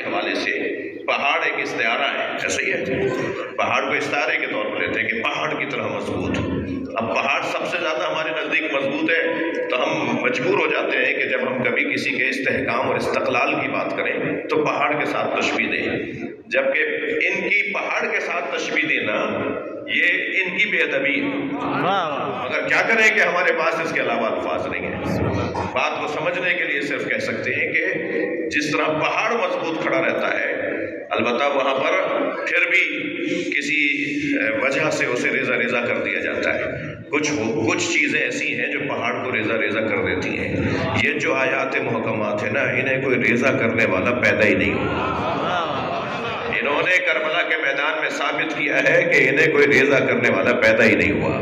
کے حوالے سے پہاڑ ایک استعارہ ہے، ایسا ہی ہے، پہاڑ کو استعارے کے طور پر لیتے ہیں کہ پہاڑ کی طرح مضبوط. اب پہاڑ سب سے زیادہ ہمارے نزدیک مضبوط ہے تو ہم مجبور ہو جاتے ہیں کہ جب ہم کبھی کسی کے استحکام اور استقلال کی بات کریں تو پہاڑ کے ساتھ تشبیہ دیں، جبکہ ان کی پہاڑ کے ساتھ تشبیہ دینا یہ ان کی بے ادبی ہے. مگر کیا کریں کہ ہمارے پاس اس کے علاوہ الفاظ نہیں ہیں. بات کو سمجھنے کے لیے صرف کہہ سکتے ہیں کہ جس طرح پہاڑ مضبوط کھڑا رہتا ہے، البتہ وہاں پر پھر بھی کسی وجہ سے اسے ریزہ ریزہ کر دیا جاتا ہے. کچھ چیزیں ایسی ہیں جو پہاڑ کو ریزہ ریزہ کر دیتی ہیں. یہ جو آیات محکمات ہیں نا، انہیں کوئی ریزہ کرنے والا پیدا ہی نہیں ہوا. انہوں نے کربلا کے میدان میں ثابت کیا ہے کہ انہیں کوئی ریزہ کرنے والا پیدا ہی نہیں ہوا.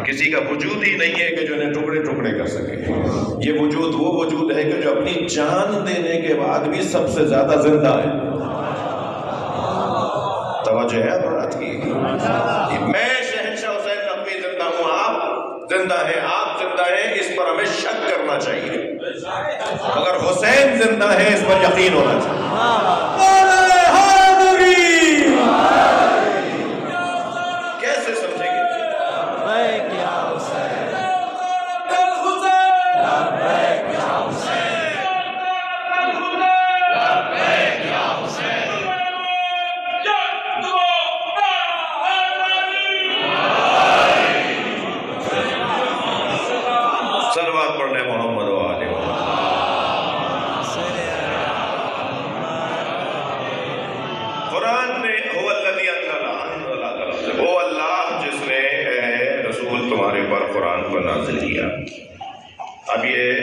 کسی کا وجود ہی نہیں ہے کہ جو انہیں ٹکڑے ٹکڑے کر سکے. یہ وجود وہ وجود ہے کہ جو اپنی جان دینے کے بعد بھی سب سے زیادہ زندہ ہے. توجہ ہے بات کی. میں شہنشاہ حسین نقوی زندہ ہوں، آپ زندہ ہیں، آپ زندہ ہیں، اس پر ہمیں شک کرنا چاہیے. اگر حسین زندہ ہے اس پر یقین ہونا چاہیے. کیسے سمجھیں گے؟ صلوات پڑھنے محمد و آلہ قرآن میں هو الذی انزل، وہ اللہ جس نے رسول تمہارے پر قرآن کو نازل کیا. اب یہ